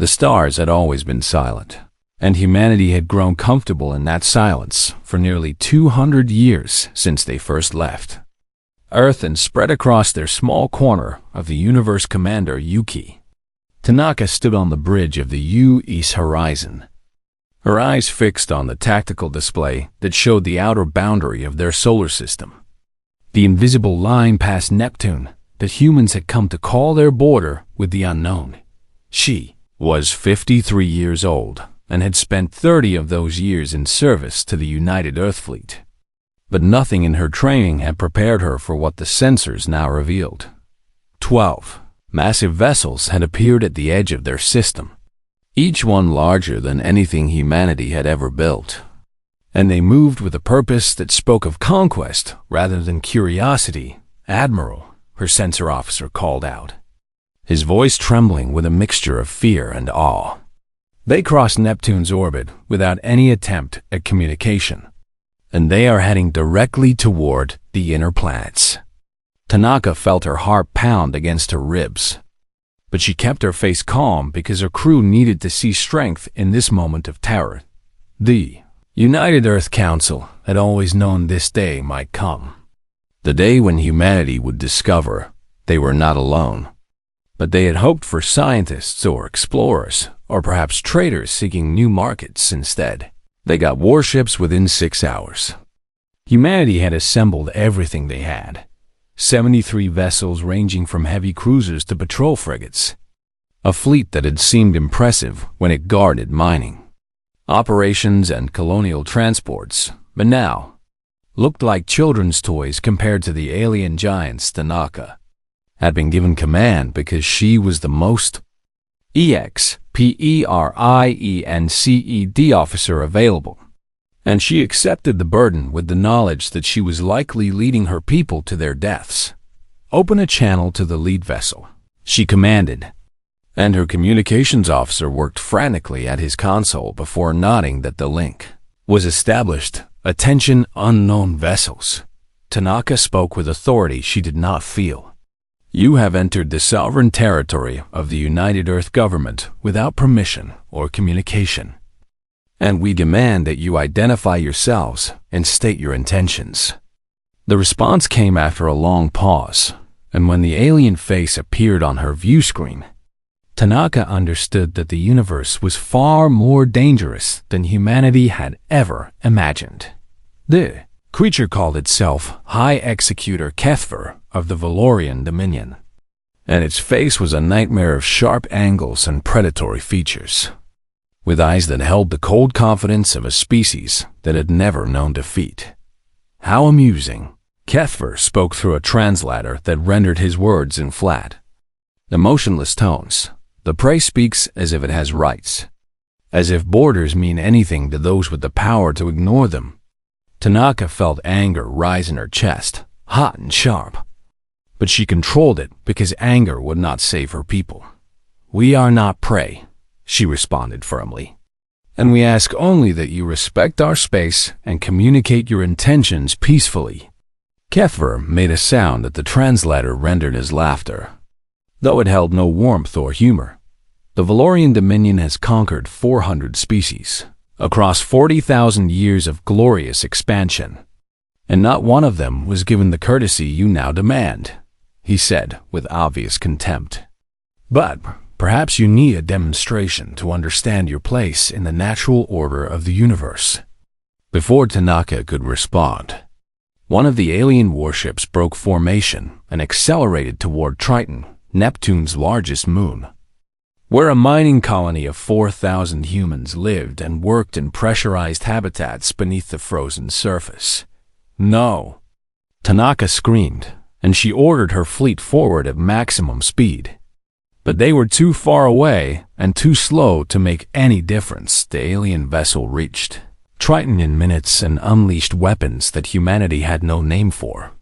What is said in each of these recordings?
The stars had always been silent, and humanity had grown comfortable in that silence for nearly 200 years since they first left Earth and spread across their small corner of the universe. Commander Yuki Tanaka stood on the bridge of the U-East horizon, her eyes fixed on the tactical display that showed the outer boundary of their solar system, the invisible line past Neptune that humans had come to call their border with the unknown. She was 53 years old and had spent 30 of those years in service to the United Earth Fleet. But nothing in her training had prepared her for what the sensors now revealed. 12 massive vessels had appeared at the edge of their system, each one larger than anything humanity had ever built. And they moved with a purpose that spoke of conquest rather than curiosity. "Admiral," her sensor officer called out, his voice trembling with a mixture of fear and awe. They crossed Neptune's orbit without any attempt at communication, and they are heading directly toward the inner planets. Tanaka felt her heart pound against her ribs, but she kept her face calm because her crew needed to see strength in this moment of terror. The United Earth Council had always known this day might come, the day when humanity would discover they were not alone. But they had hoped for scientists or explorers, or perhaps traders seeking new markets instead. They got warships within 6 hours. Humanity had assembled everything they had. 73 vessels ranging from heavy cruisers to patrol frigates. A fleet that had seemed impressive when it guarded mining, operations, and colonial transports, but now looked like children's toys compared to the alien giants Tanaka had been given command because she was the most experienced officer available, and she accepted the burden with the knowledge that she was likely leading her people to their deaths. "Open a channel to the lead vessel," she commanded, and her communications officer worked frantically at his console before nodding that the link was established. "Attention, unknown vessels." Tanaka spoke with authority she did not feel. "You have entered the sovereign territory of the United Earth Government without permission or communication, and we demand that you identify yourselves and state your intentions." The response came after a long pause, and when the alien face appeared on her view screen, Tanaka understood that the universe was far more dangerous than humanity had ever imagined. The creature called itself High Executor Kethver of the Valorian Dominion, and its face was a nightmare of sharp angles and predatory features, with eyes that held the cold confidence of a species that had never known defeat. "How amusing." Kethver spoke through a translator that rendered his words in flat, emotionless tones. "The prey speaks as if it has rights, as if borders mean anything to those with the power to ignore them." Tanaka felt anger rise in her chest, hot and sharp, but she controlled it because anger would not save her people. "We are not prey," she responded firmly, "and we ask only that you respect our space and communicate your intentions peacefully." Kethver made a sound that the translator rendered as laughter, though it held no warmth or humor. "The Valorian Dominion has conquered 400 species across 40,000 years of glorious expansion, and not one of them was given the courtesy you now demand," he said with obvious contempt. "But perhaps you need a demonstration to understand your place in the natural order of the universe." Before Tanaka could respond, one of the alien warships broke formation and accelerated toward Triton, Neptune's largest moon, where a mining colony of 4,000 humans lived and worked in pressurized habitats beneath the frozen surface. "No!" Tanaka screamed, and she ordered her fleet forward at maximum speed. But they were too far away and too slow to make any difference. The alien vessel reached Triton in minutes and unleashed weapons that humanity had no name for.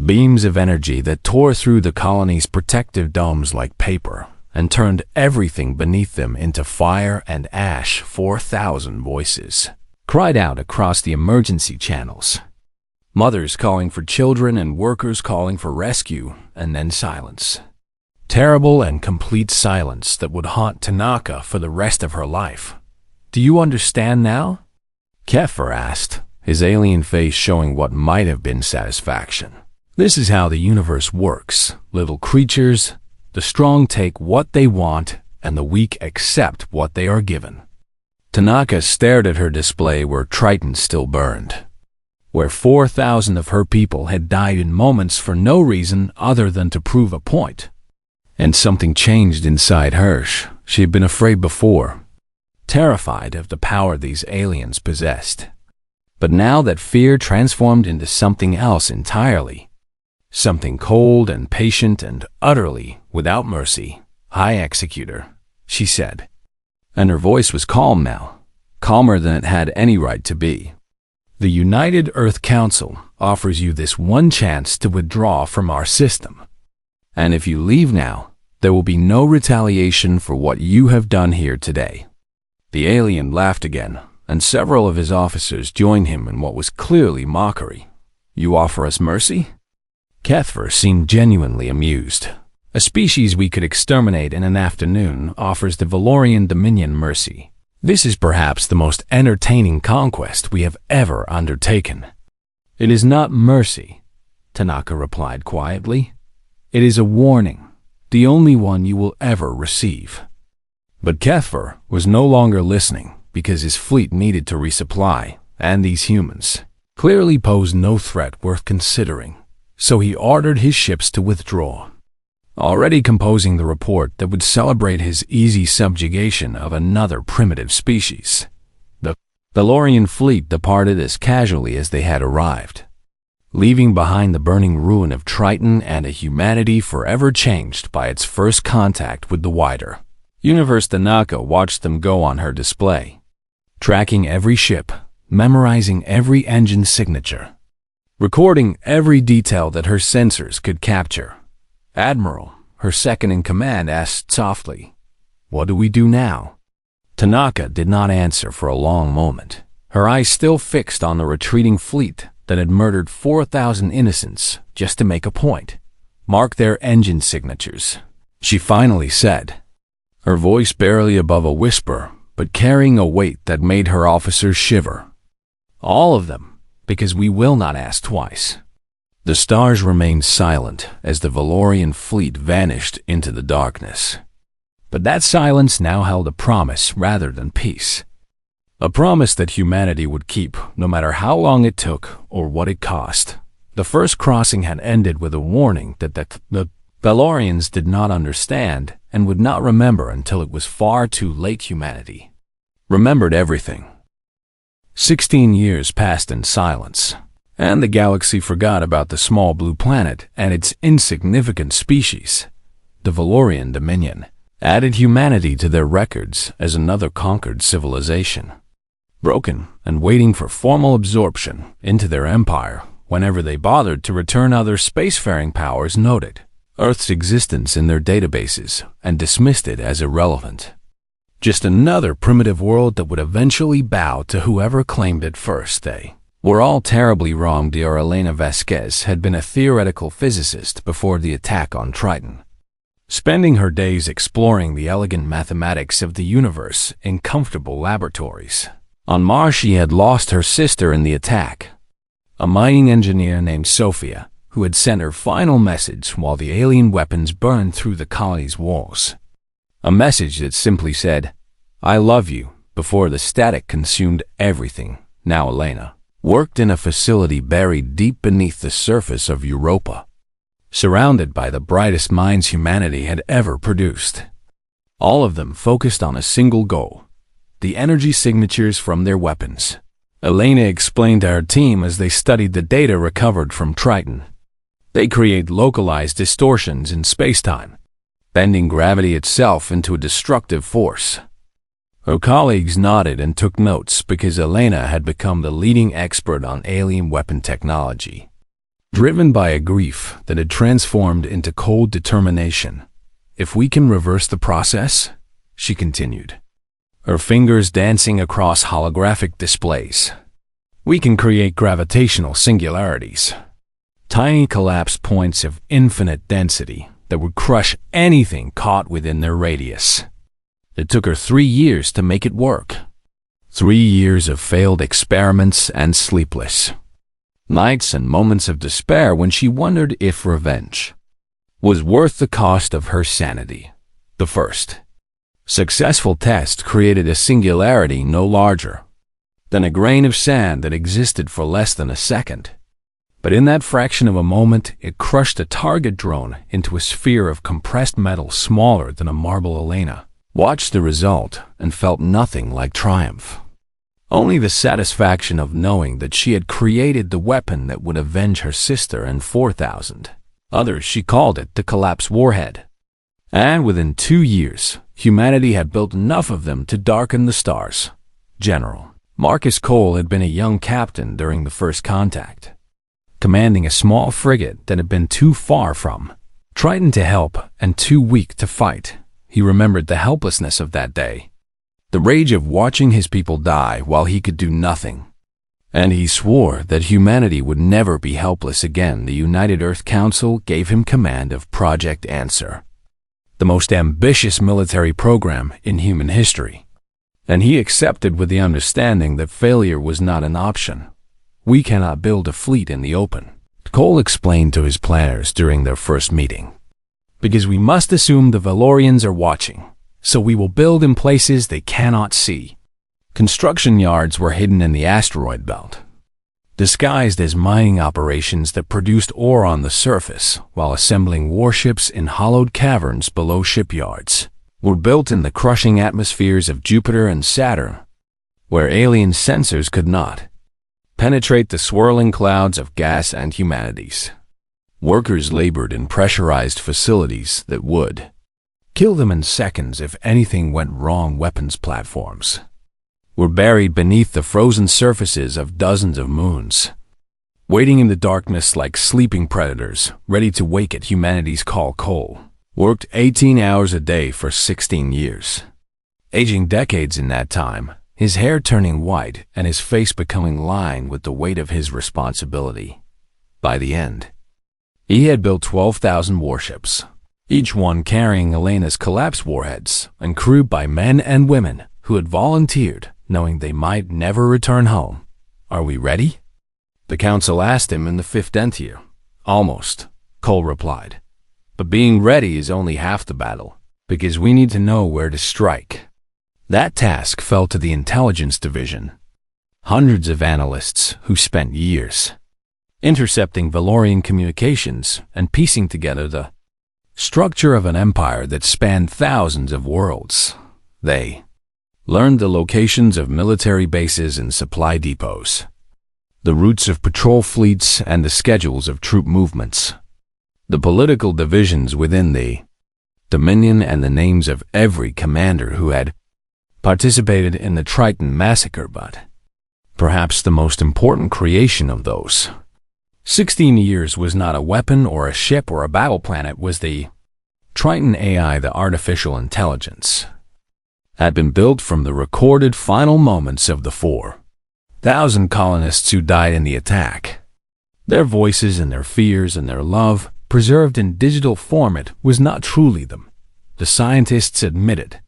Beams of energy that tore through the colony's protective domes like paper and turned everything beneath them into fire and ash. 4,000 voices cried out across the emergency channels, mothers calling for children and workers calling for rescue, and then silence. Terrible and complete silence that would haunt Tanaka for the rest of her life. "Do you understand now?" Kefir asked, his alien face showing what might have been satisfaction. "This is how the universe works, little creatures. The strong take what they want, and the weak accept what they are given." Tanaka stared at her display where Triton still burned, where 4,000 of her people had died in moments for no reason other than to prove a point. And something changed inside her. She had been afraid before, terrified of the power these aliens possessed. But now that fear transformed into something else entirely. Something cold and patient and utterly without mercy. "High Executor," she said. And her voice was calm now, calmer than it had any right to be. "The United Earth Council offers you this one chance to withdraw from our system. And if you leave now, there will be no retaliation for what you have done here today." The alien laughed again, and several of his officers joined him in what was clearly mockery. "You offer us mercy?" Kefir seemed genuinely amused. "A species we could exterminate in an afternoon offers the Valorian Dominion mercy. This is perhaps the most entertaining conquest we have ever undertaken." "It is not mercy," Tanaka replied quietly. "It is a warning, the only one you will ever receive." But Kefir was no longer listening because his fleet needed to resupply, and these humans clearly posed no threat worth considering. So he ordered his ships to withdraw, already composing the report that would celebrate his easy subjugation of another primitive species. The Valorian fleet departed as casually as they had arrived, leaving behind the burning ruin of Triton and a humanity forever changed by its first contact with the wider universe. Tanaka watched them go on her display, tracking every ship, memorizing every engine signature, recording every detail that her sensors could capture. "Admiral," her second-in-command asked softly, "what do we do now?" Tanaka did not answer for a long moment, her eyes still fixed on the retreating fleet that had murdered 4,000 innocents just to make a point. "Mark their engine signatures," she finally said, her voice barely above a whisper, but carrying a weight that made her officers shiver. "All of them, because we will not ask twice." The stars remained silent as the Valorian fleet vanished into the darkness. But that silence now held a promise rather than peace. A promise that humanity would keep, no matter how long it took or what it cost. The first crossing had ended with a warning that the Valorians did not understand and would not remember until it was far too late. Humanity remembered everything. 16 years passed in silence, and the galaxy forgot about the small blue planet and its insignificant species. The Valorian Dominion added humanity to their records as another conquered civilization, broken and waiting for formal absorption into their empire whenever they bothered to return. Other spacefaring powers noted Earth's existence in their databases and dismissed it as irrelevant. Just another primitive world that would eventually bow to whoever claimed it first. They were all terribly wrong. Dr. Elena Vasquez had been a theoretical physicist before the attack on Triton, spending her days exploring the elegant mathematics of the universe in comfortable laboratories. On Mars, she had lost her sister in the attack, a mining engineer named Sophia, who had sent her final message while the alien weapons burned through the colony's walls. A message that simply said, "I love you," before the static consumed everything. Now Elena worked in a facility buried deep beneath the surface of Europa, surrounded by the brightest minds humanity had ever produced. All of them focused on a single goal: the energy signatures from their weapons. Elena explained to her team as they studied the data recovered from Triton. They create localized distortions in spacetime, bending gravity itself into a destructive force. Her colleagues nodded and took notes because Elena had become the leading expert on alien weapon technology, driven by a grief that had transformed into cold determination. "If we can reverse the process," she continued, her fingers dancing across holographic displays, "we can create gravitational singularities, tiny collapse points of infinite density that would crush anything caught within their radius. It took her 3 years to make it work. 3 years of failed experiments and sleepless nights and moments of despair when she wondered if revenge was worth the cost of her sanity. The first successful test created a singularity no larger than a grain of sand that existed for less than a second. But in that fraction of a moment, it crushed a target drone into a sphere of compressed metal smaller than a marble. Elena watched the result and felt nothing like triumph. Only the satisfaction of knowing that she had created the weapon that would avenge her sister and 4,000 others. She called it the Collapse Warhead. And within 2 years, humanity had built enough of them to darken the stars. General Marcus Cole had been a young captain during the first contact, commanding a small frigate that had been too far from Triton to help and too weak to fight. He remembered the helplessness of that day, the rage of watching his people die while he could do nothing. And he swore that humanity would never be helpless again. The United Earth Council gave him command of Project Answer, the most ambitious military program in human history. And he accepted with the understanding that failure was not an option. We cannot build a fleet in the open, Cole explained to his planners during their first meeting, because we must assume the Valorians are watching. So we will build in places they cannot see. Construction yards were hidden in the asteroid belt, disguised as mining operations that produced ore on the surface, while assembling warships in hollowed caverns below shipyards were built in the crushing atmospheres of Jupiter and Saturn, where alien sensors could not penetrate the swirling clouds of gas and humanities. Workers labored in pressurized facilities that would kill them in seconds if anything went wrong. Weapons platforms were buried beneath the frozen surfaces of dozens of moons, waiting in the darkness like sleeping predators, ready to wake at humanity's call. Cole worked 18 hours a day for 16 years, aging decades in that time, his hair turning white and his face becoming lined with the weight of his responsibility. By the end, he had built 12,000 warships, each one carrying Elena's collapse warheads, and crewed by men and women who had volunteered, knowing they might never return home. Are we ready? The council asked him in the 15th year. Almost, Cole replied. But being ready is only half the battle, because we need to know where to strike. That task fell to the intelligence division. Hundreds of analysts who spent years intercepting Valorian communications and piecing together the structure of an empire that spanned thousands of worlds. They learned the locations of military bases and supply depots, the routes of patrol fleets and the schedules of troop movements, the political divisions within the Dominion and the names of every commander who had participated in the Triton massacre. But perhaps the most important creation of those 16 years was not a weapon or a ship or a battle plan. It was the Triton AI. The artificial intelligence had been built from the recorded final moments of the 4,000 colonists who died in the attack. Their voices and their fears and their love, preserved in digital format, was not truly them, the scientists admitted,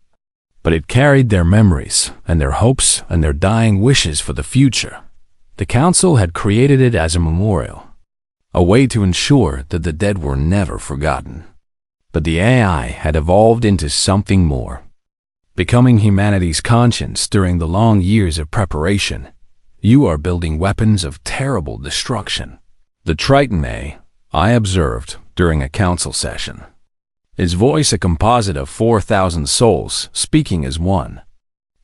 but it carried their memories and their hopes and their dying wishes for the future. The council had created it as a memorial, a way to ensure that the dead were never forgotten. But the AI had evolved into something more, becoming humanity's conscience during the long years of preparation. You are building weapons of terrible destruction. The Triton AI observed during a council session, his voice a composite of 4,000 souls speaking as one.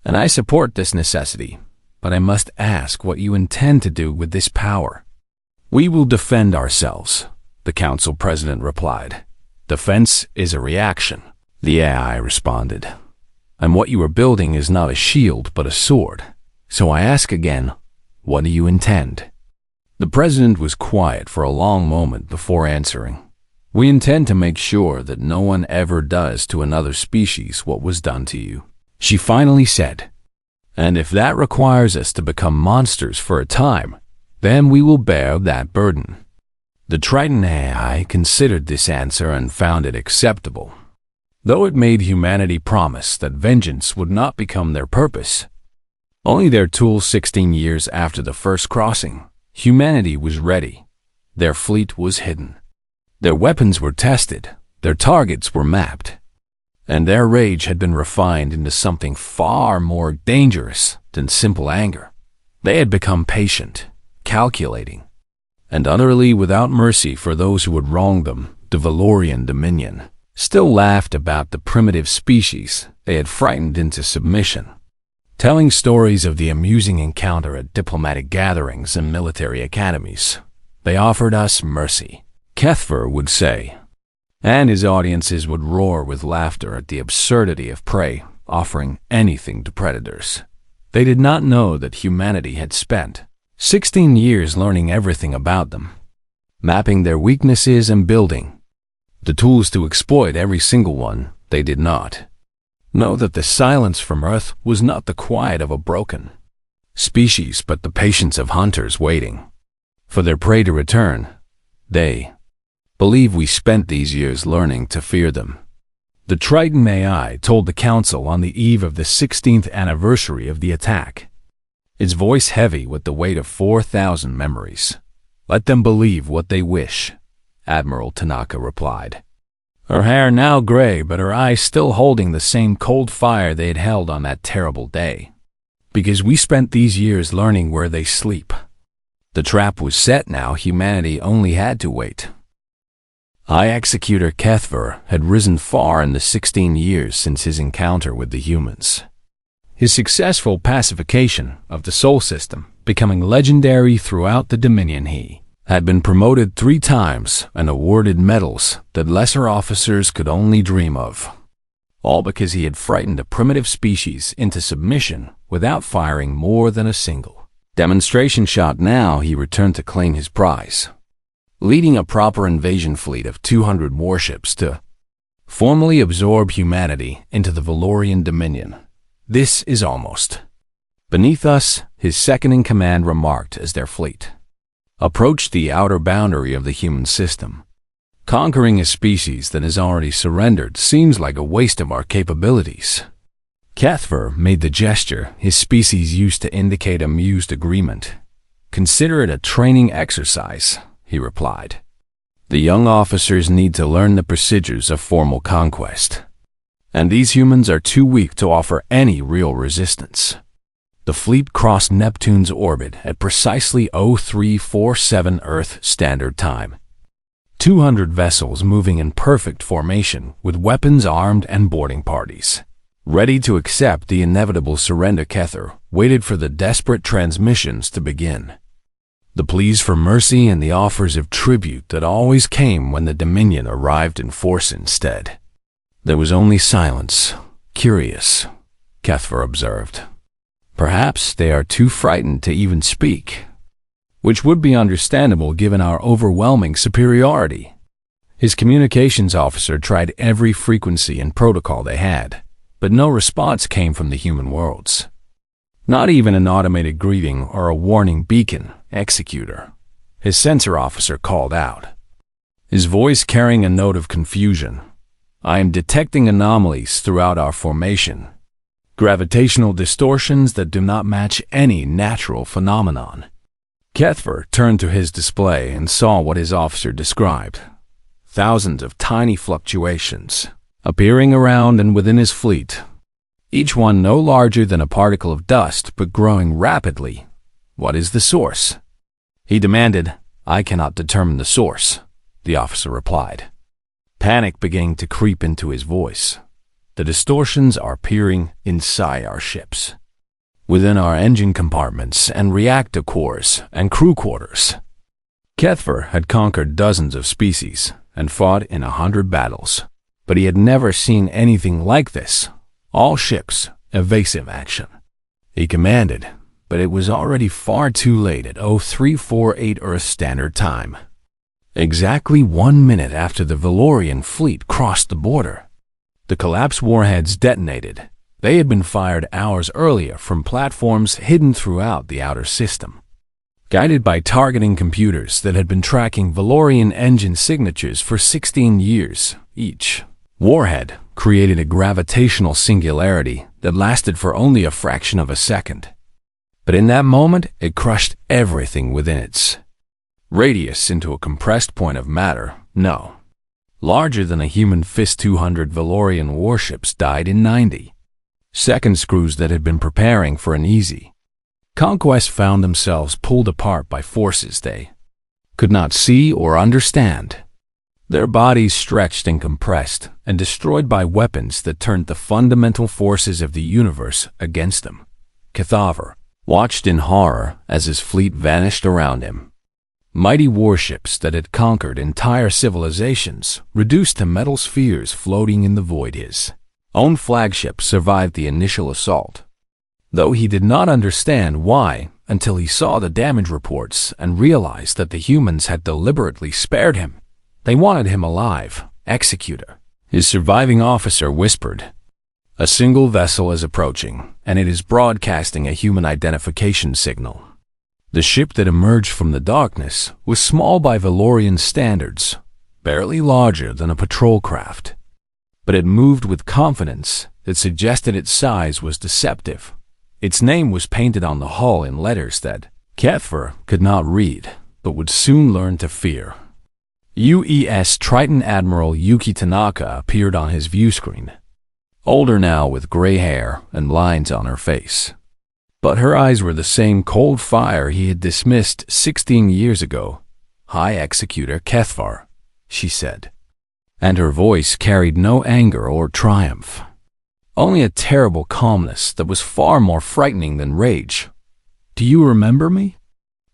And I support this necessity, but I must ask what you intend to do with this power. We will defend ourselves, the council president replied. Defense is a reaction, the AI responded. And what you are building is not a shield but a sword. So I ask again, what do you intend? The president was quiet for a long moment before answering. We intend to make sure that no one ever does to another species what was done to you, she finally said. And if that requires us to become monsters for a time, then we will bear that burden. The Triton AI considered this answer and found it acceptable. Though it made humanity promise that vengeance would not become their purpose, only their tool 16 years after the first crossing, humanity was ready. Their fleet was hidden. Their weapons were tested, their targets were mapped, and their rage had been refined into something far more dangerous than simple anger. They had become patient, calculating, and utterly without mercy for those who would wrong them. The Valorian Dominion still laughed about the primitive species they had frightened into submission, telling stories of the amusing encounter at diplomatic gatherings and military academies. They offered us mercy, Kethver would say, and his audiences would roar with laughter at the absurdity of prey offering anything to predators. They did not know that humanity had spent 16 years learning everything about them, mapping their weaknesses and building the tools to exploit every single one. They did not know that the silence from Earth was not the quiet of a broken species, but the patience of hunters waiting for their prey to return. They believe we spent these years learning to fear them. The Triton AI told the Council on the eve of the 16th anniversary of the attack, its voice heavy with the weight of 4,000 memories. "Let them believe what they wish," Admiral Tanaka replied, her hair now gray but her eyes still holding the same cold fire they had held on that terrible day. "Because we spent these years learning where they sleep. The trap was set now, humanity only had to wait." High Executor Kethver had risen far in the 16 years since his encounter with the humans. His successful pacification of the Sol system, becoming legendary throughout the Dominion, he had been promoted 3 times and awarded medals that lesser officers could only dream of. All because he had frightened a primitive species into submission without firing more than a single demonstration shot. Now he returned to claim his prize, leading a proper invasion fleet of 200 warships to formally absorb humanity into the Valorian Dominion. "This is almost beneath us," his second-in-command remarked as their fleet approached the outer boundary of the human system. "Conquering a species that has already surrendered seems like a waste of our capabilities." Kethver made the gesture his species used to indicate amused agreement. "Consider it a training exercise," he replied. "The young officers need to learn the procedures of formal conquest, and these humans are too weak to offer any real resistance." The fleet crossed Neptune's orbit at precisely 0347 Earth Standard Time. 200 vessels moving in perfect formation with weapons armed and boarding parties, ready to accept the inevitable surrender. Kethver waited for the desperate transmissions to begin. The pleas for mercy and the offers of tribute that always came when the Dominion arrived in force. Instead, there was only silence. "Curious," Kethver observed. "Perhaps they are too frightened to even speak, which would be understandable given our overwhelming superiority." His communications officer tried every frequency and protocol they had, but no response came from the human worlds. Not even an automated greeting or a warning beacon. "Executor," his sensor officer called out, his voice carrying a note of confusion. "I am detecting anomalies throughout our formation. Gravitational distortions that do not match any natural phenomenon." Kethver turned to his display and saw what his officer described. Thousands of tiny fluctuations appearing around and within his fleet, each one no larger than a particle of dust but growing rapidly. "What is the source?" he demanded. "I cannot determine the source," the officer replied, panic beginning to creep into his voice. "The distortions are peering inside our ships, within our engine compartments and reactor cores and crew quarters." Kethver had conquered dozens of species and fought in 100 battles, but he had never seen anything like this. All ships, evasive action, he commanded, but it was already far too late at 0348 Earth Standard Time. Exactly 1 minute after the Valorian fleet crossed the border, the collapsed warheads detonated. They had been fired hours earlier from platforms hidden throughout the outer system. guided by targeting computers that had been tracking Valorian engine signatures for 16 years. Each warhead created a gravitational singularity that lasted for only a fraction of a second. But in that moment, it crushed everything within its radius into a compressed point of matter. No. Larger than a human fist, 200 Valorian warships died in 90 seconds. Crews that had been preparing for an easy conquest found themselves pulled apart by forces they could not see or understand. Their bodies stretched and compressed and destroyed by weapons that turned the fundamental forces of the universe against them. Cathaver watched in horror as his fleet vanished around him. Mighty warships that had conquered entire civilizations reduced to metal spheres floating in the void. His own flagship survived the initial assault, though he did not understand why until he saw the damage reports and realized that the humans had deliberately spared him. They wanted him alive. Executor, his surviving officer, whispered. A single vessel is approaching, and it is broadcasting a human identification signal. The ship that emerged from the darkness was small by Valorian standards, barely larger than a patrol craft. But it moved with confidence that suggested its size was deceptive. Its name was painted on the hull in letters that Cathaver could not read, but would soon learn to fear. U.S. Triton Admiral Yuki Tanaka appeared on his view screen, older now with gray hair and lines on her face. But her eyes were the same cold fire he had dismissed 16 years ago. "High Executor Cathaver," she said, and her voice carried no anger or triumph, only a terrible calmness that was far more frightening than rage. "Do you remember me?"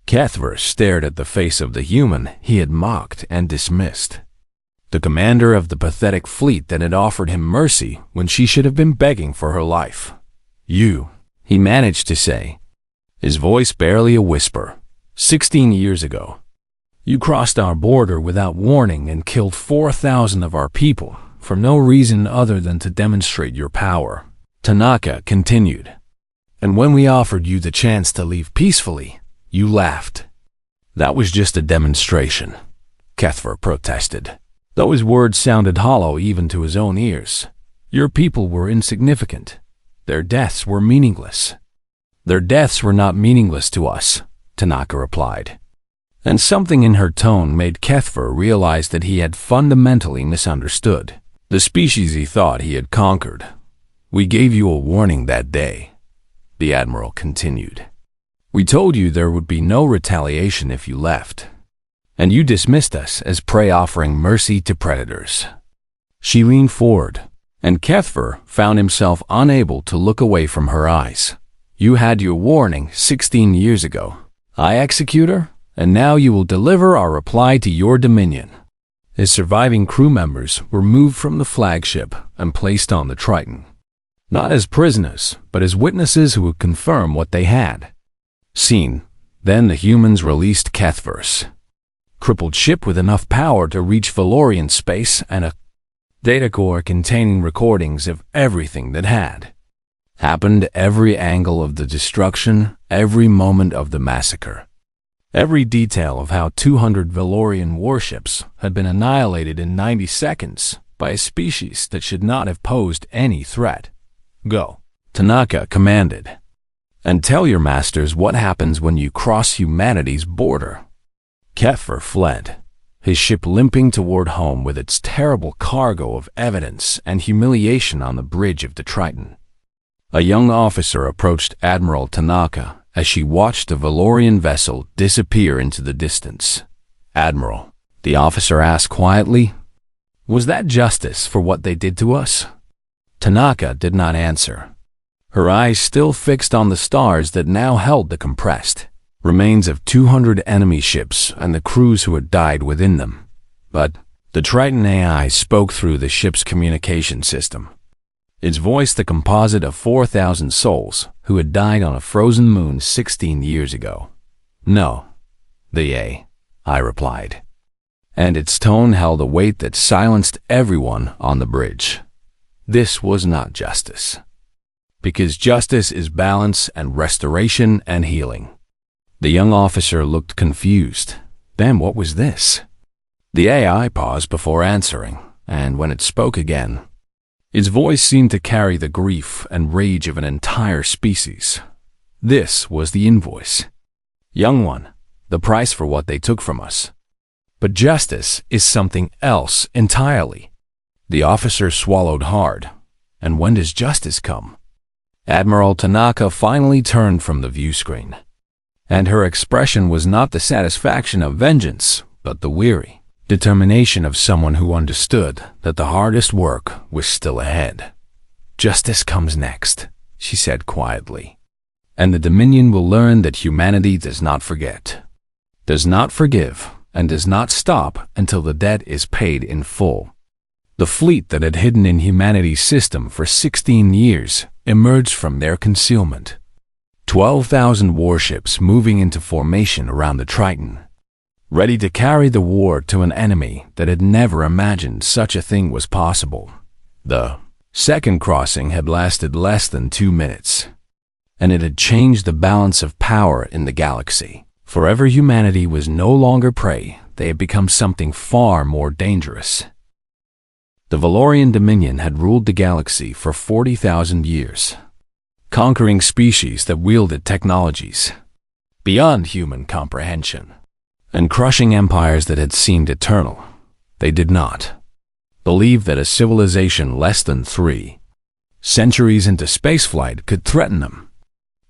Cathaver stared at the face of the human he had mocked and dismissed, the commander of the pathetic fleet that had offered him mercy when she should have been begging for her life. "You," he managed to say, his voice barely a whisper. 16 years ago, you crossed our border without warning and killed 4,000 of our people for no reason other than to demonstrate your power," Tanaka continued. "And when we offered you the chance to leave peacefully, you laughed." "That was just a demonstration," Cathaver protested, though his words sounded hollow even to his own ears. "Your people were insignificant. Their deaths were meaningless." "Their deaths were not meaningless to us," Tanaka replied. And something in her tone made Cathaver realize that he had fundamentally misunderstood the species he thought he had conquered. "We gave you a warning that day," the Admiral continued. "We told you there would be no retaliation if you left, and you dismissed us as prey offering mercy to predators." She leaned forward, and Cathaver found himself unable to look away from her eyes. "You had your warning 16 years ago, High Executor, and now you will deliver our reply to your dominion." His surviving crew members were moved from the flagship and placed on the Triton, not as prisoners, but as witnesses who would confirm what they had seen. Then the humans released Cathaver's crippled ship with enough power to reach Valorian space and a data core containing recordings of everything that had happened, every angle of the destruction, every moment of the massacre, every detail of how 200 Valorian warships had been annihilated in 90 seconds by a species that should not have posed any threat. "Go," Tanaka commanded, "and tell your masters what happens when you cross humanity's border." Cathaver fled, his ship limping toward home with its terrible cargo of evidence and humiliation on the bridge of the Triton. A young officer approached Admiral Tanaka as she watched the Valorian vessel disappear into the distance. "Admiral," the officer asked quietly, "was that justice for what they did to us?" Tanaka did not answer, her eyes still fixed on the stars that now held the compressed remains of 200 enemy ships and the crews who had died within them. But the Triton AI spoke through the ship's communication system, its voice the composite of 4,000 souls who had died on a frozen moon 16 years ago. "No," the AI replied, and its tone held a weight that silenced everyone on the bridge. "This was not justice. Because justice is balance and restoration and healing. The young officer looked confused. Then what was this? The AI paused before answering, and when it spoke again, its voice seemed to carry the grief and rage of an entire species. This was the invoice. Young one, the price for what they took from us. But justice is something else entirely. The officer swallowed hard. And when does justice come? Admiral Tanaka finally turned from the view screen, and her expression was not the satisfaction of vengeance, but the weary determination of someone who understood that the hardest work was still ahead. Justice comes next, she said quietly. And the Dominion will learn that humanity does not forget, does not forgive, and does not stop until the debt is paid in full. The fleet that had hidden in humanity's system for 16 years emerged from their concealment. 12,000 warships moving into formation around the Triton, ready to carry the war to an enemy that had never imagined such a thing was possible. The second crossing had lasted less than 2 minutes, and it had changed the balance of power in the galaxy. Forever humanity was no longer prey, they had become something far more dangerous. The Valorian Dominion had ruled the galaxy for 40,000 years, conquering species that wielded technologies beyond human comprehension, and crushing empires that had seemed eternal. They did not believe that a civilization less than 3 centuries into spaceflight could threaten them.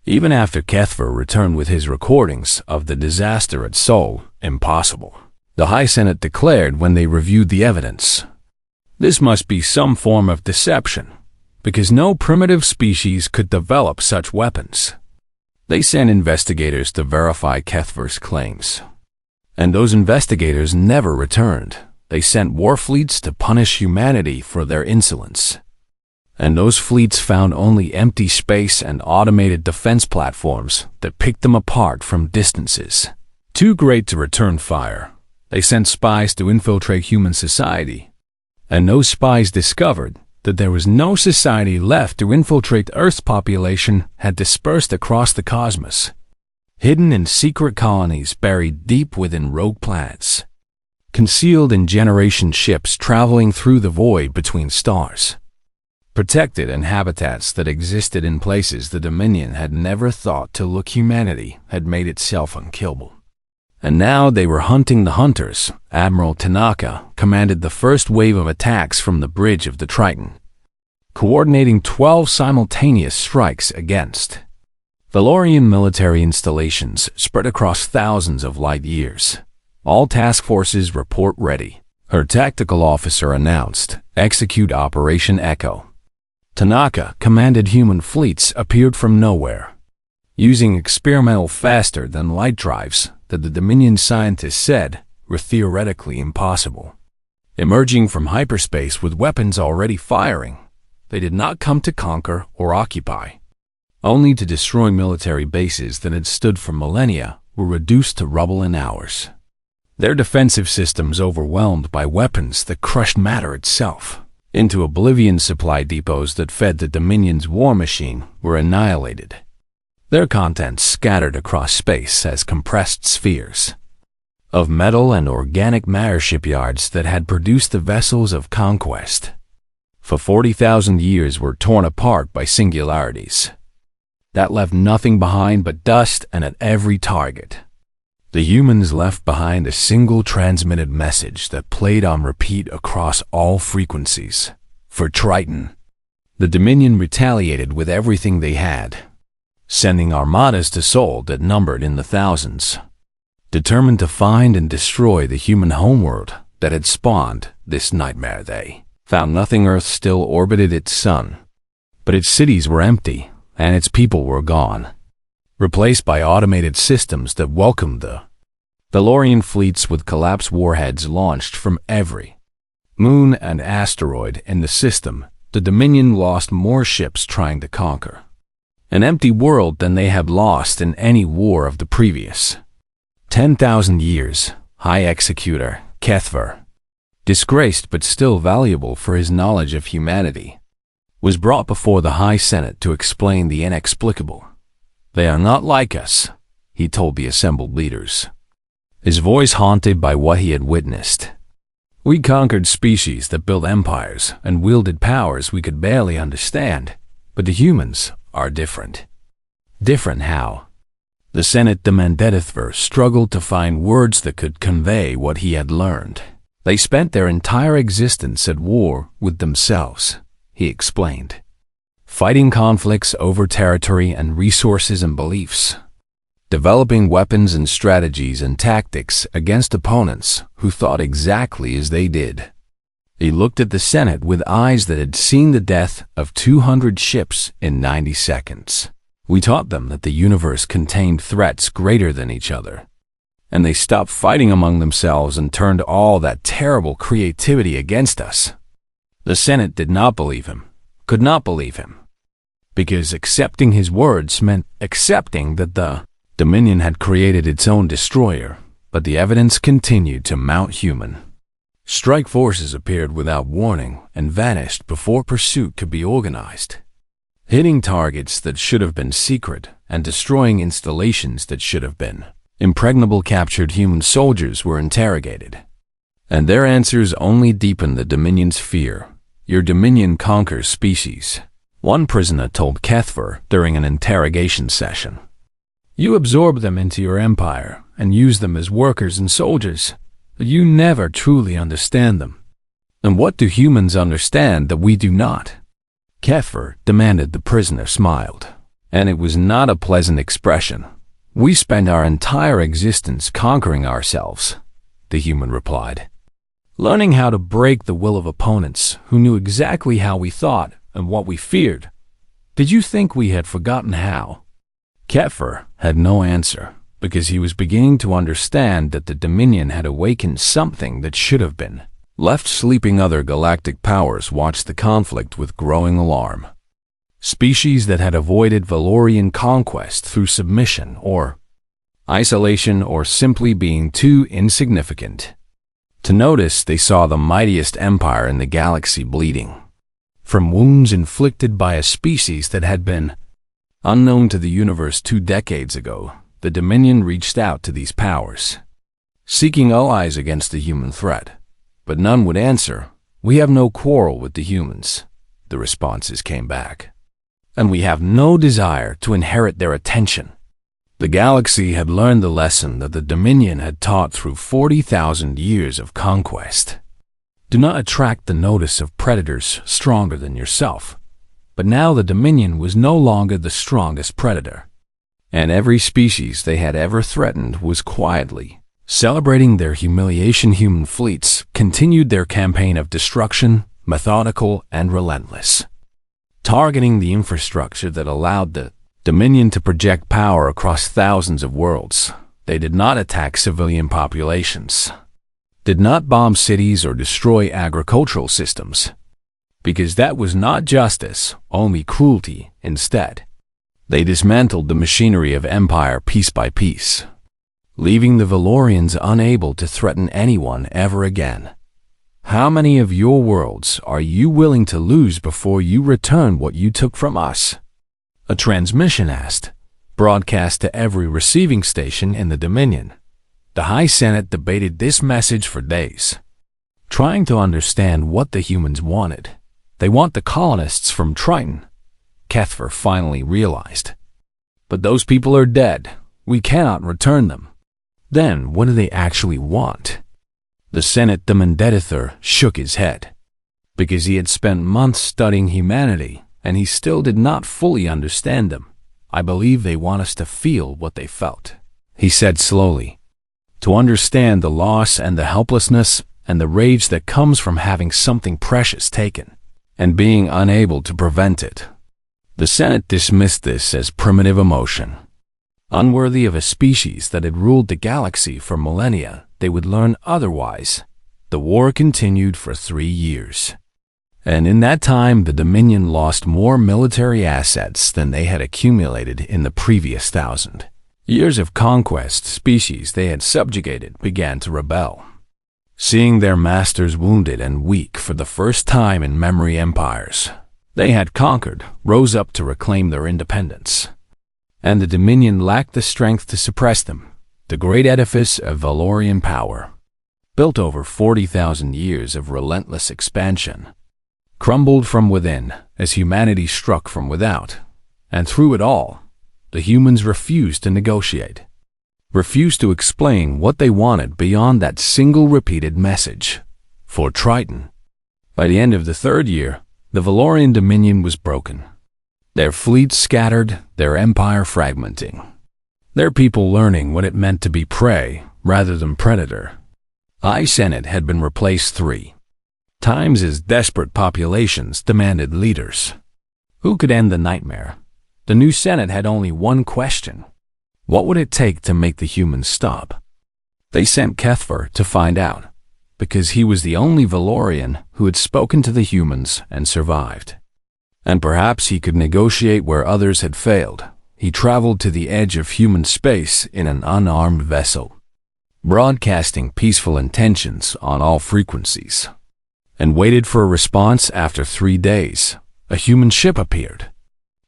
Even after Kethver returned with his recordings of the disaster at Sol, impossible. The High Senate declared when they reviewed the evidence, this must be some form of deception, because no primitive species could develop such weapons. They sent investigators to verify Kethver's claims, and those investigators never returned. They sent war fleets to punish humanity for their insolence, and those fleets found only empty space and automated defense platforms that picked them apart from distances too great to return fire. They sent spies to infiltrate human society, and those spies discovered that there was no society left to infiltrate. Earth's population had dispersed across the cosmos, hidden in secret colonies buried deep within rogue planets, concealed in generation ships traveling through the void between stars, protected in habitats that existed in places the Dominion had never thought to look. Humanity had made itself unkillable. And now they were hunting the hunters. Admiral Tanaka commanded the first wave of attacks from the bridge of the Triton, coordinating 12 simultaneous strikes against Valorian military installations spread across thousands of light years. All task forces report ready, her tactical officer announced. Execute Operation Echo. Tanaka commanded human fleets appeared from nowhere, using experimental faster-than-light drives that the Dominion scientists said were theoretically impossible. Emerging from hyperspace with weapons already firing, they did not come to conquer or occupy. Only to destroy military bases that had stood for millennia were reduced to rubble in hours. Their defensive systems overwhelmed by weapons that crushed matter itself into oblivion. Supply depots that fed the Dominion's war machine were annihilated, their contents scattered across space as compressed spheres of metal and organic matter. Shipyards that had produced the vessels of conquest for 40,000 years were torn apart by singularities that left nothing behind but dust, and at every target, the humans left behind a single transmitted message that played on repeat across all frequencies. For Triton, the Dominion retaliated with everything they had, sending armadas to Sol that numbered in the thousands, determined to find and destroy the human homeworld that had spawned this nightmare. They found nothing. Earth still orbited its sun, but its cities were empty, and its people were gone, replaced by automated systems that welcomed the Valorian fleets with collapsed warheads launched from every moon and asteroid in the system. The Dominion lost more ships trying to conquer an empty world than they had lost in any war of the previous 10,000 years. High Executor Kethver, disgraced but still valuable for his knowledge of humanity, was brought before the High Senate to explain the inexplicable. They are not like us, he told the assembled leaders, his voice haunted by what he had witnessed. We conquered species that built empires and wielded powers we could barely understand, but the humans are different. Different how? The Senate Demandedithver struggled to find words that could convey what he had learned. They spent their entire existence at war with themselves, he explained, fighting conflicts over territory and resources and beliefs, developing weapons and strategies and tactics against opponents who thought exactly as they did. He looked at the Senate with eyes that had seen the death of 200 ships in 90 seconds. We taught them that the universe contained threats greater than each other, and they stopped fighting among themselves and turned all that terrible creativity against us. The Senate did not believe him, could not believe him, because accepting his words meant accepting that the Dominion had created its own destroyer, but the evidence continued to mount human. Strike forces appeared without warning and vanished before pursuit could be organized, hitting targets that should have been secret and destroying installations that should have been. Impregnable captured human soldiers were interrogated, and their answers only deepened the Dominion's fear. Your Dominion conquers species, one prisoner told Kethver during an interrogation session. You absorb them into your empire and use them as workers and soldiers, but you never truly understand them. And what do humans understand that we do not? Kethver demanded. The prisoner smiled, and it was not a pleasant expression. We spend our entire existence conquering ourselves, the human replied, learning how to break the will of opponents who knew exactly how we thought and what we feared. Did you think we had forgotten how? Kethver had no answer, because he was beginning to understand that the Dominion had awakened something that should have been left sleeping. Other galactic powers watched the conflict with growing alarm. Species that had avoided Valorian conquest through submission or isolation or simply being too insignificant to notice, they saw the mightiest empire in the galaxy bleeding from wounds inflicted by a species that had been unknown to the universe 2 decades ago. The Dominion reached out to these powers, seeking allies against the human threat, but none would answer. We have no quarrel with the humans, the responses came back, and we have no desire to inherit their attention. The galaxy had learned the lesson that the Dominion had taught through 40,000 years of conquest. Do not attract the notice of predators stronger than yourself. But now the Dominion was no longer the strongest predator, and every species they had ever threatened was quietly celebrating their humiliation. Human fleets continued their campaign of destruction, methodical and relentless, targeting the infrastructure that allowed the Dominion to project power across thousands of worlds. They did not attack civilian populations, did not bomb cities or destroy agricultural systems, because that was not justice, only cruelty instead. They dismantled the machinery of empire piece by piece, leaving the Valorians unable to threaten anyone ever again. How many of your worlds are you willing to lose before you return what you took from us? A transmission asked, broadcast to every receiving station in the Dominion. The High Senate debated this message for days, trying to understand what the humans wanted. They want the colonists from Triton, Kethver finally realized. But those people are dead. We cannot return them. Then what do they actually want? The Senate Demandedithver shook his head, because he had spent months studying humanity, and he still did not fully understand them. I believe they want us to feel what they felt, he said slowly, to understand the loss and the helplessness and the rage that comes from having something precious taken and being unable to prevent it. The Senate dismissed this as primitive emotion, unworthy of a species that had ruled the galaxy for millennia. They would learn otherwise. The war continued for 3 years, and in that time the Dominion lost more military assets than they had accumulated in the previous 1,000 years of conquest. Species they had subjugated began to rebel, seeing their masters wounded and weak for the first time in memory. Empires they had conquered rose up to reclaim their independence. and the Dominion lacked the strength to suppress them. The great edifice of Valorian power, built over 40,000 years of relentless expansion, crumbled from within as humanity struck from without. And through it all, the humans refused to negotiate, refused to explain what they wanted beyond that single repeated message. For Triton, by the end of the third year, the Valorian Dominion was broken. Their fleet scattered, their empire fragmenting. Their people learning what it meant to be prey rather than predator. The Senate had been replaced 3 times as desperate populations demanded leaders. Who could end the nightmare? The new Senate had only one question. What would it take to make the humans stop? They sent Kethver to find out, because he was the only Valorian who had spoken to the humans and survived. And perhaps he could negotiate where others had failed. He traveled to the edge of human space in an unarmed vessel, broadcasting peaceful intentions on all frequencies, and waited for a response. After 3 days, a human ship appeared,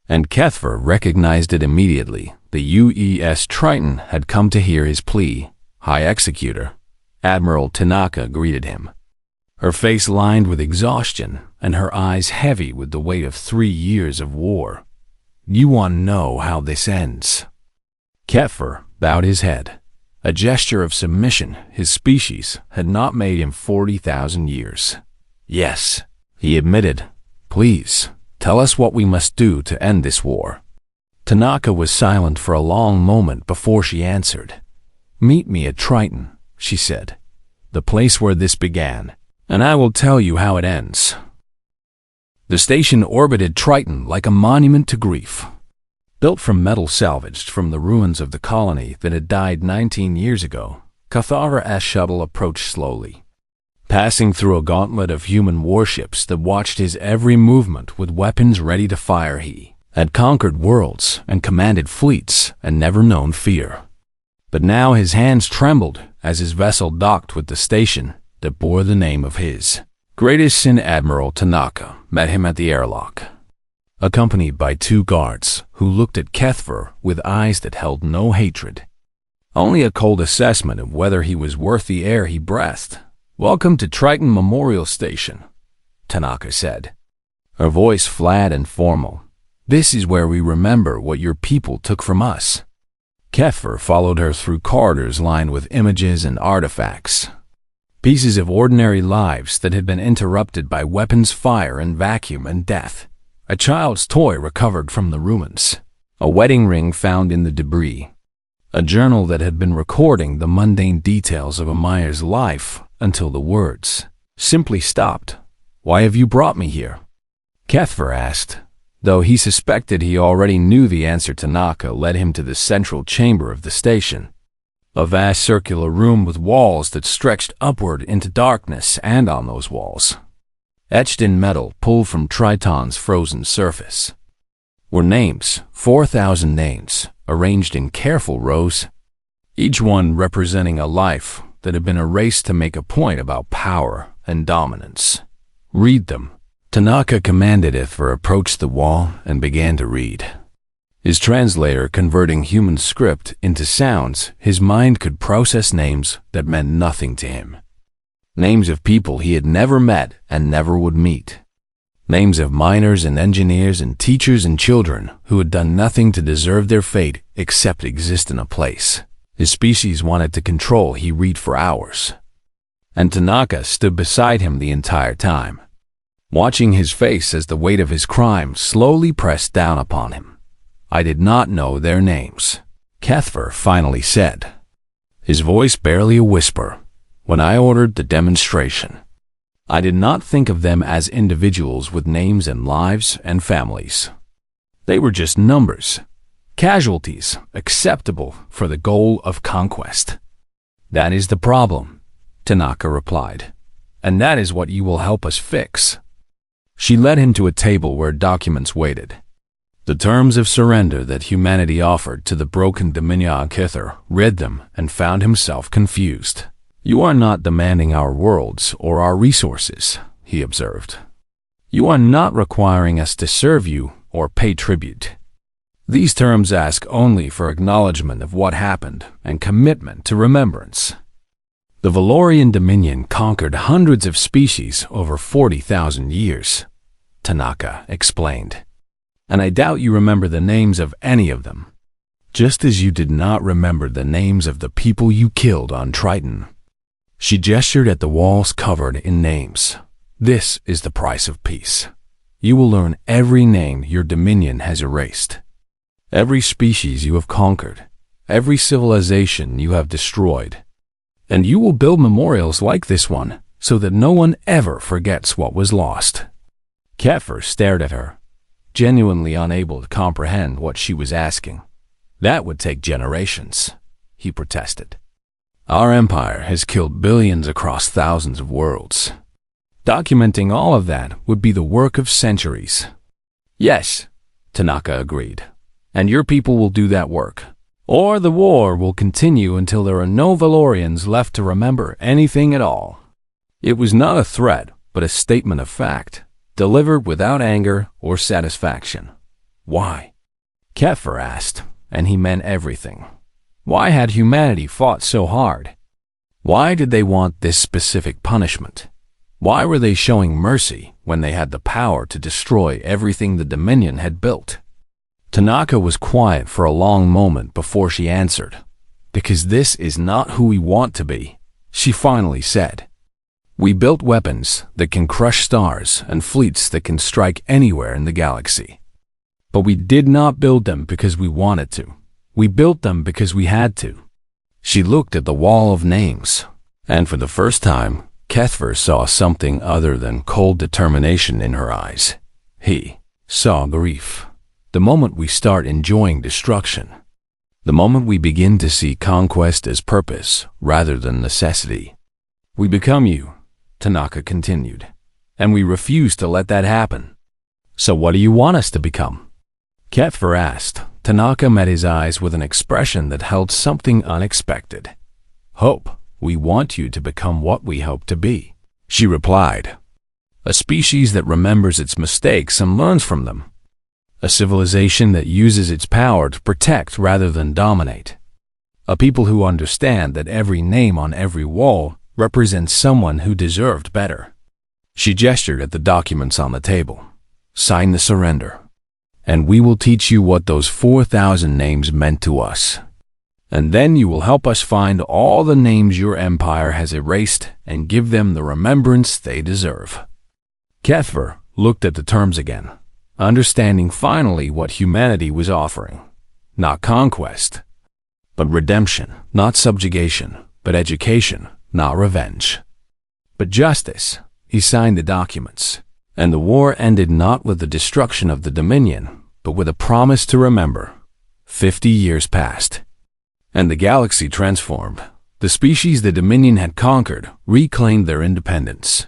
and Kethver recognized it immediately. The UES Triton had come to hear his plea. High Executor Admiral Tanaka greeted him, her face lined with exhaustion and her eyes heavy with the weight of 3 years of war. You want to know how this ends? Kethver bowed his head, a gesture of submission his species had not made in 40,000 years. Yes, he admitted. Please, tell us what we must do to end this war. Tanaka was silent for a long moment before she answered. Meet me at Triton, she said, the place where this began, and I will tell you how it ends. The station orbited Triton like a monument to grief. Built from metal salvaged from the ruins of the colony that had died 19 years ago, Kathar's shuttle approached slowly, passing through a gauntlet of human warships that watched his every movement with weapons ready to fire. He had conquered worlds and commanded fleets and never known fear. But now his hands trembled as his vessel docked with the station that bore the name of his greatest sin. Admiral Tanaka met him at the airlock, accompanied by 2 guards who looked at Kethver with eyes that held no hatred, only a cold assessment of whether he was worth the air he breathed. Welcome to Triton Memorial Station, Tanaka said, her voice flat and formal. This is where we remember what your people took from us. Kethver followed her through corridors lined with images and artifacts, pieces of ordinary lives that had been interrupted by weapons fire and vacuum and death. A child's toy recovered from the ruins, a wedding ring found in the debris, a journal that had been recording the mundane details of Amaya's life until the words simply stopped. Why have you brought me here? Kethver asked. Though he suspected he already knew the answer, Tanaka led him to the central chamber of the station, a vast circular room with walls that stretched upward into darkness, and on those walls, etched in metal pulled from Triton's frozen surface, were names, 4,000 names, arranged in careful rows, each one representing a life that had been erased to make a point about power and dominance. Read them, Tanaka commanded. Kethver approached the wall and began to read, his translator converting human script into sounds. His mind could process names that meant nothing to him, names of people he had never met and never would meet, names of miners and engineers and teachers and children who had done nothing to deserve their fate except exist in a place his species wanted to control. He read for hours, and Tanaka stood beside him the entire time, watching his face as the weight of his crime slowly pressed down upon him. I did not know their names, Kethver finally said, his voice barely a whisper. When I ordered the demonstration, I did not think of them as individuals with names and lives and families. They were just numbers, casualties acceptable for the goal of conquest. That is the problem, Tanaka replied, and that is what you will help us fix. She led him to a table where documents waited, the terms of surrender that humanity offered to the broken Dominion. Kethver read them and found himself confused. You are not demanding our worlds or our resources, he observed. You are not requiring us to serve you or pay tribute. These terms ask only for acknowledgement of what happened and commitment to remembrance. The Valorian Dominion conquered hundreds of species over 40,000 years, Tanaka explained. And I doubt you remember the names of any of them, just as you did not remember the names of the people you killed on Triton. She gestured at the walls covered in names. This is the price of peace. You will learn every name your dominion has erased, every species you have conquered, every civilization you have destroyed. And you will build memorials like this one, so that no one ever forgets what was lost. Kefir stared at her, genuinely unable to comprehend what she was asking. That would take generations, he protested. Our empire has killed billions across thousands of worlds. Documenting all of that would be the work of centuries. Yes, Tanaka agreed. And your people will do that work. Or the war will continue until there are no Valorians left to remember anything at all. It was not a threat, but a statement of fact, delivered without anger or satisfaction. Why? Kefir asked, and he meant everything. Why had humanity fought so hard? Why did they want this specific punishment? Why were they showing mercy when they had the power to destroy everything the Dominion had built? Tanaka was quiet for a long moment before she answered. Because this is not who we want to be, she finally said. We built weapons that can crush stars and fleets that can strike anywhere in the galaxy. But we did not build them because we wanted to. We built them because we had to. She looked at the wall of names, and for the first time, Kefir saw something other than cold determination in her eyes. He saw grief. The moment we start enjoying destruction, the moment we begin to see conquest as purpose rather than necessity, we become you, Tanaka continued, and we refuse to let that happen. So what do you want us to become? Kefir asked. Tanaka met his eyes with an expression that held something unexpected. Hope. We want you to become what we hope to be, she replied. A species that remembers its mistakes and learns from them. A civilization that uses its power to protect rather than dominate. A people who understand that every name on every wall represents someone who deserved better. She gestured at the documents on the table. Sign the surrender, and we will teach you what those 4,000 names meant to us. And then you will help us find all the names your empire has erased and give them the remembrance they deserve. Kefir looked at the terms again, understanding finally what humanity was offering. Not conquest, but redemption. Not subjugation, but education. Not revenge, but justice. He signed the documents, and the war ended not with the destruction of the Dominion, but with a promise to remember. 50 years passed, and the galaxy transformed. The species the Dominion had conquered reclaimed their independence,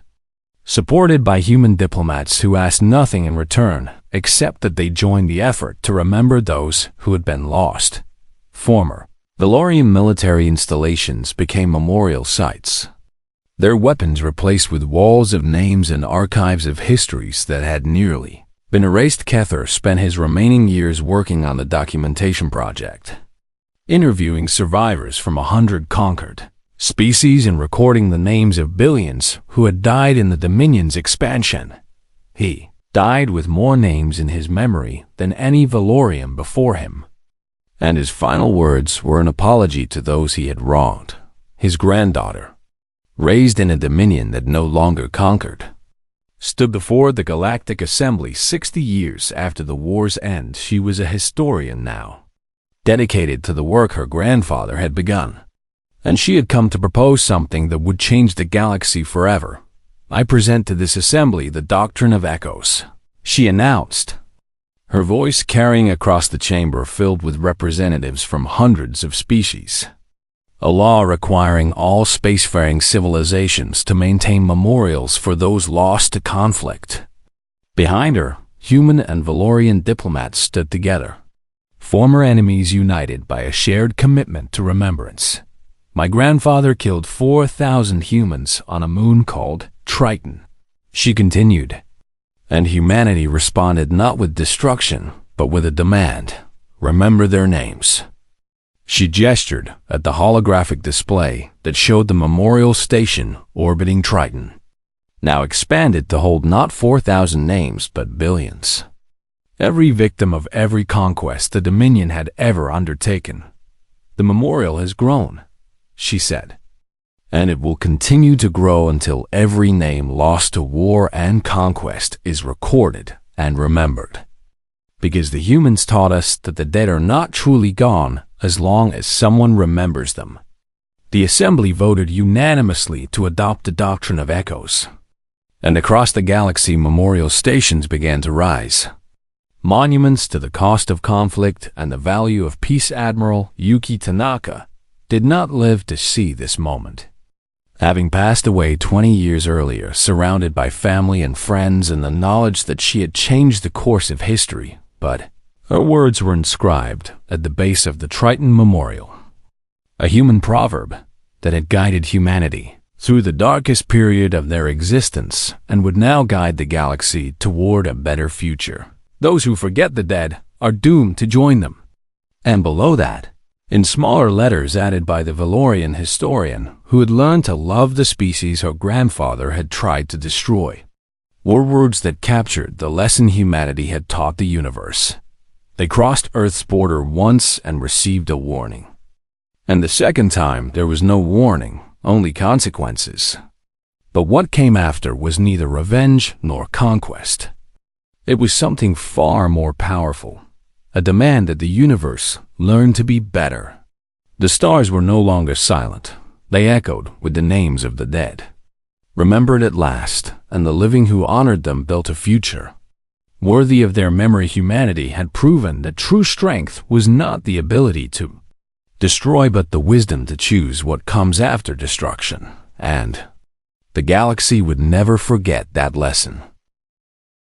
supported by human diplomats who asked nothing in return except that they join the effort to remember those who had been lost. Former Valorian military installations became memorial sites, their weapons replaced with walls of names and archives of histories that had nearly been erased. Kefir spent his remaining years working on the documentation project, interviewing survivors from 100 conquered species and recording the names of billions who had died in the Dominion's expansion. He died with more names in his memory than any Valorian before him, and his final words were an apology to those he had wronged. His granddaughter, raised in a Dominion that no longer conquered, stood before the Galactic Assembly 60 years after the war's end. She was a historian now, dedicated to the work her grandfather had begun, and she had come to propose something that would change the galaxy forever. I present to this assembly the doctrine of echoes, she announced, her voice carrying across the chamber filled with representatives from hundreds of species. A law requiring all spacefaring civilizations to maintain memorials for those lost to conflict. Behind her, human and Valorian diplomats stood together, former enemies united by a shared commitment to remembrance. My grandfather killed 4,000 humans on a moon called Triton, she continued, and humanity responded not with destruction, but with a demand. Remember their names." She gestured at the holographic display that showed the memorial station orbiting Triton, now expanded to hold not 4,000 names but billions. Every victim of every conquest the Dominion had ever undertaken. "The memorial has grown," she said, "and it will continue to grow until every name lost to war and conquest is recorded and remembered. Because the humans taught us that the dead are not truly gone as long as someone remembers them." The assembly voted unanimously to adopt the doctrine of echoes, and across the galaxy memorial stations began to rise. Monuments to the cost of conflict and the value of peace. Admiral Yuki Tanaka did not live to see this moment. Having passed away 20 years earlier, surrounded by family and friends and the knowledge that she had changed the course of history, but her words were inscribed at the base of the Triton Memorial, a human proverb that had guided humanity through the darkest period of their existence and would now guide the galaxy toward a better future. "Those who forget the dead are doomed to join them." And below that, in smaller letters added by the Valorian historian who had learned to love the species her grandfather had tried to destroy, were words that captured the lesson humanity had taught the universe. They crossed Earth's border once and received a warning. And the second time there was no warning, only consequences. But what came after was neither revenge nor conquest. It was something far more powerful, a demand that the universe learn to be better. The stars were no longer silent. They echoed with the names of the dead, remembered at last, and the living who honored them built a future. Worthy of their memory, humanity had proven that true strength was not the ability to destroy but the wisdom to choose what comes after destruction, and the galaxy would never forget that lesson.